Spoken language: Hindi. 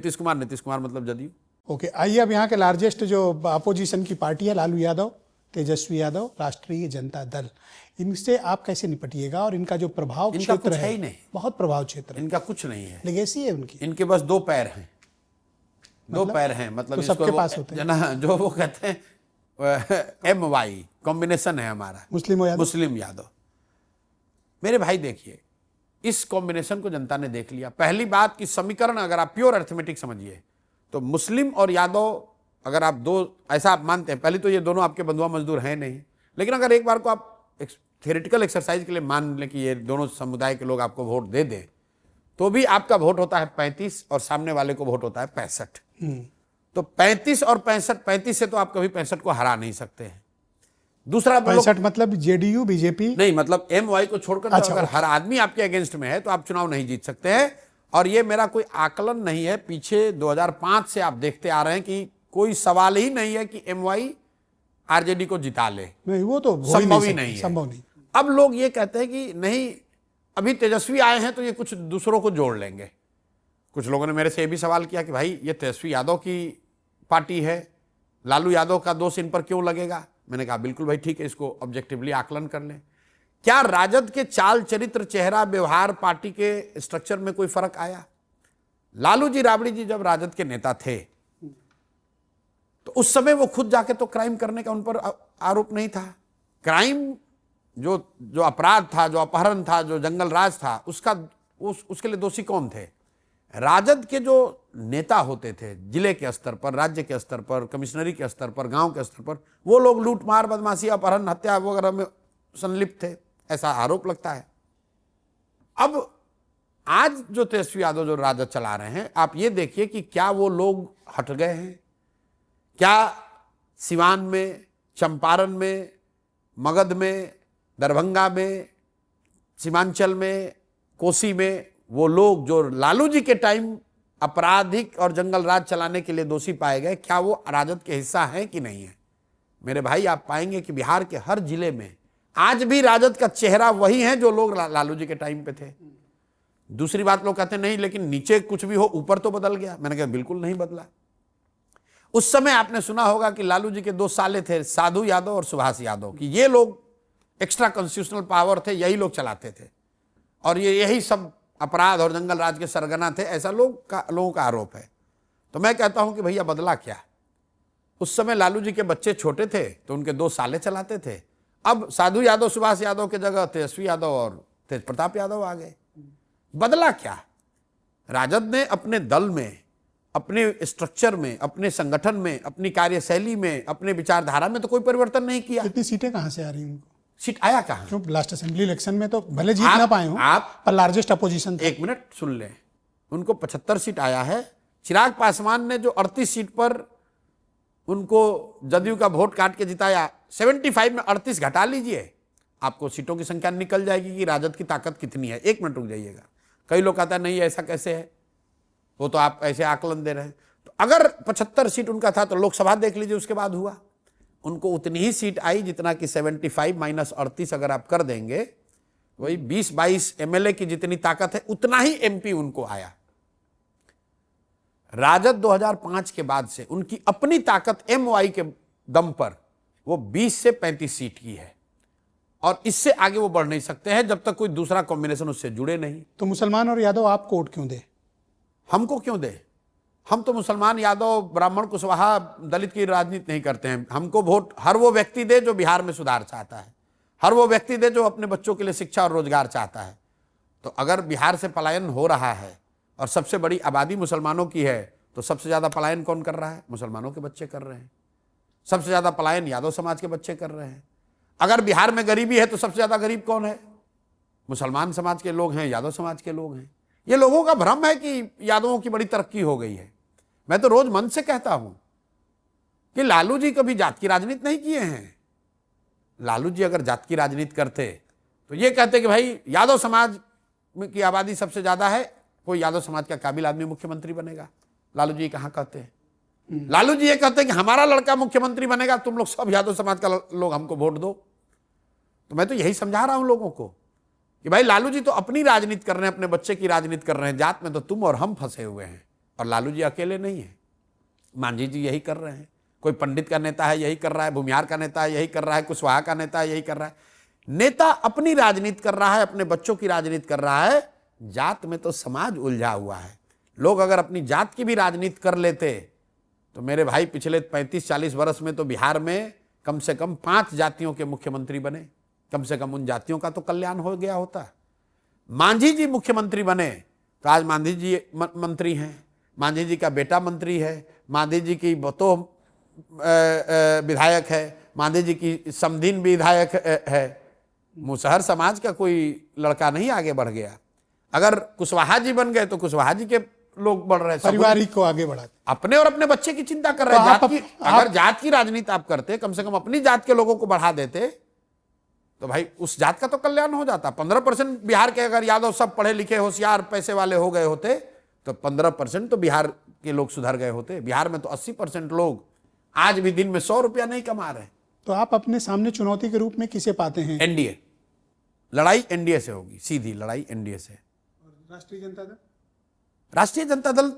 नीतीश कुमार मतलब जदयू। ओके, आइए अब यहाँ के लार्जेस्ट जो अपोजिशन की पार्टी है, लालू यादव, तेजस्वी यादव, राष्ट्रीय जनता दल, इनसे आप कैसे निपटिएगा? और इनका जो प्रभाव क्षेत्र है, ही नहीं, बहुत प्रभाव क्षेत्र है, इनका कुछ नहीं है, लेगेसी है उनकी। इनके बस दो पैर हैं, दो पैर हैं, मतलब तो सबके पास होते हैं ना, जो वो कहते हैं MY कॉम्बिनेशन है हमारा, मुस्लिम यादव। मेरे भाई देखिए, इस कॉम्बिनेशन को जनता ने देख लिया। पहली बात कि समीकरण अगर आप प्योर अर्थमेटिक समझिए तो मुस्लिम और यादव, अगर आप दो ऐसा आप मानते हैं, पहले तो ये दोनों आपके बंधुआ मजदूर हैं नहीं, लेकिन अगर एक बार को आप थियोरेटिकल एक्सरसाइज के लिए मान लें कि ये दोनों समुदाय के लोग आपको वोट दे दें, तो भी आपका वोट होता है 35 और सामने वाले को वोट होता है 65। तो 35 और 65 से तो आप कभी 65 को हरा नहीं सकते हैं। दूसरा 65 मतलब जेडीयू बीजेपी नहीं, मतलब MY को छोड़कर तो अगर हर आदमी आपके अगेंस्ट में है तो आप चुनाव नहीं जीत सकते हैं। और ये मेरा कोई आकलन नहीं है, पीछे 2005 से आप देखते आ रहे हैं कि कोई सवाल ही नहीं है कि MY RJD को जिता ले, नहीं, वो तो संभव ही नहीं है, संभव नहीं। अब लोग ये कहते हैं कि नहीं, अभी तेजस्वी आए हैं तो ये कुछ दूसरों को जोड़ लेंगे। कुछ लोगों ने मेरे से ये भी सवाल किया कि भाई ये तेजस्वी यादव की पार्टी है, लालू यादव का दोष इन पर क्यों लगेगा? मैंने कहा बिल्कुल भाई ठीक है, इसको ऑब्जेक्टिवली आकलन कर लें। क्या राजद के चाल चरित्र, चेहरा, व्यवहार, पार्टी के स्ट्रक्चर में कोई फर्क आया? लालू जी राबड़ी जी जब राजद के नेता थे तो उस समय वो खुद जाके तो क्राइम करने का उन पर आरोप नहीं था। क्राइम जो अपराध था, जो अपहरण था, जो जंगल राज था, उसके लिए दोषी कौन थे? राजद के जो नेता होते थे, जिले के स्तर पर, राज्य के स्तर पर, कमिश्नरी के स्तर पर, गांव के स्तर पर, वो लोग लूटमार, बदमाशी, अपहरण, हत्या वगैरह में संलिप्त थे, ऐसा आरोप लगता है। अब आज जो तेजस्वी यादव जो राजद चला रहे हैं, आप ये देखिए कि क्या वो लोग हट गए हैं? क्या सिवान में, चंपारण में, मगध में, दरभंगा में, सीमांचल में, कोसी में वो लोग जो लालू जी के टाइम आपराधिक और जंगल राज चलाने के लिए दोषी पाए गए, क्या वो राजद के हिस्सा हैं कि नहीं है? मेरे भाई, आप पाएंगे कि बिहार के हर जिले में आज भी राजद का चेहरा वही है जो लोग लालू जी के टाइम पे थे। दूसरी बात, लोग कहते हैं नहीं लेकिन नीचे कुछ भी हो, ऊपर तो बदल गया। मैंने कहा बिल्कुल नहीं बदला। उस समय आपने सुना होगा कि लालू जी के दो साले थे, साधु यादव और सुभाष यादव, कि ये लोग एक्स्ट्रा कॉन्स्टिट्यूशनल पावर थे, यही लोग चलाते थे और ये यही सब अपराध और जंगल राज के सरगना थे, ऐसा लोगों का आरोप है। तो मैं कहता हूं कि भैया बदला क्या? उस समय लालू जी के बच्चे छोटे थे तो उनके दो साले चलाते थे। अब साधु यादव, सुभाष यादव के जगह तेजस्वी यादव और तेज प्रताप यादव आ गए। बदला क्या? राजद ने अपने दल में, अपने स्ट्रक्चर में, अपने संगठन में, अपनी कार्यशैली में, अपने विचारधारा में तो कोई परिवर्तन नहीं किया। इतनी सीटें कहां से आ रही हैं? सीट आया कहां? क्यों लास्ट असेंबली इलेक्शन में तो भले जीत ना पाए हो आप, पर लार्जेस्ट अपोजिशन था। एक मिनट सुन लें, उनको 75 सीट आया है। चिराग पासवान ने जो 38 सीट पर उनको जदयू का वोट काट के जिताया, 75 में 38 घटा लीजिए, आपको सीटों की संख्या निकल जाएगी कि राजद की ताकत कितनी है। एक मिनट रुक जाइएगा। कई लोग कहते हैं नहीं ऐसा कैसे है, वो तो आप ऐसे आकलन दे रहे हैं। तो अगर 75 सीट उनका था तो लोकसभा देख लीजिए, उसके बाद हुआ उनको उतनी ही सीट आई जितना कि 75 माइनस 38 अगर आप कर देंगे, वही 20-22 MLA की जितनी ताकत है उतना ही MP उनको आया। राजद 2005 के बाद से उनकी अपनी ताकत MY के दम पर वो 20 से 35 सीट की है और इससे आगे वो बढ़ नहीं सकते हैं जब तक कोई दूसरा कॉम्बिनेशन उससे जुड़े नहीं। तो मुसलमान और यादव आपको वोट क्यों दे? हमको क्यों दे? हम तो मुसलमान, यादव, ब्राह्मण, कुशवाहा, दलित की राजनीति नहीं करते हैं। हमको वोट हर वो व्यक्ति दे जो बिहार में सुधार चाहता है, हर वो व्यक्ति दे जो अपने बच्चों के लिए शिक्षा और रोजगार चाहता है। तो अगर बिहार से पलायन हो रहा है और सबसे बड़ी आबादी मुसलमानों की है, तो सबसे ज्यादा पलायन कौन कर रहा है? मुसलमानों के बच्चे कर रहे हैं। सबसे ज्यादा पलायन यादव समाज के बच्चे कर रहे हैं। अगर बिहार में गरीबी है तो सबसे ज्यादा गरीब कौन है? मुसलमान समाज के लोग हैं, यादव समाज के लोग हैं। ये लोगों का भ्रम है कि यादवों की बड़ी तरक्की हो गई है। मैं तो रोज मन से कहता हूं कि लालू जी कभी जात की राजनीति नहीं किए हैं। लालू जी अगर जात की राजनीति करते तो ये कहते कि भाई यादव समाज की आबादी सबसे ज्यादा है, कोई यादव समाज का काबिल आदमी मुख्यमंत्री बनेगा। लालू जी कहां कहते हैं? लालू जी ये कहते हैं कि हमारा लड़का मुख्यमंत्री बनेगा, तुम लोग सब यादव समाज का लोग हमको वोट दो। तो मैं तो यही समझा रहा हूं लोगों को कि भाई लालू जी तो अपनी राजनीति कर रहे हैं, अपने बच्चे की राजनीति कर रहे हैं, जात में तो तुम और हम फंसे हुए हैं और लालू जी अकेले नहीं है, मांझी जी यही कर रहे हैं, कोई पंडित का नेता है यही कर रहा है, भूमिहार का नेता है यही कर रहा है, कुशवाहा का नेता है यही कर रहा है। नेता अपनी राजनीति कर रहा है, अपने बच्चों की राजनीति कर रहा है। जात में तो समाज उलझा हुआ है। लोग अगर अपनी जात की भी राजनीति कर लेते तो मेरे भाई पिछले 35-40 वर्ष में तो बिहार में कम से कम 5 जातियों के मुख्यमंत्री बने, कम से कम उन जातियों का तो कल्याण हो गया होता। मांझी जी मुख्यमंत्री बने तो आज मांझी जी मंत्री हैं, मांझी जी का बेटा मंत्री है, मांझी जी की बतो विधायक है, मांझी जी की समधीन विधायक है। मुसहर समाज का कोई लड़का नहीं आगे बढ़ गया। अगर कुशवाहा जी बन गए तो कुशवाहा जी के लोग बढ़ रहे हैं, पारिवारिक को आगे बढ़ाते, अपने और अपने बच्चे की चिंता कर रहे हैं। जात की अगर जात की राजनीति आप करते, कम से कम अपनी जात के लोगों को बढ़ा देते तो भाई उस जात का तो कल्याण हो जाता। 15% बिहार के अगर यादव सब पढ़े लिखे होशियार पैसे वाले हो गए होते तो 15% तो बिहार के लोग सुधर गए होते। बिहार में तो 80% लोग आज भी दिन में 100 रुपया नहीं कमा रहे। तो आप अपने सामने चुनौती के रूप में किसे पाते हैं? एनडीए, लड़ाई एनडीए से होगी, सीधी लड़ाई एनडीए से। राष्ट्रीय जनता दल? राष्ट्रीय जनता दल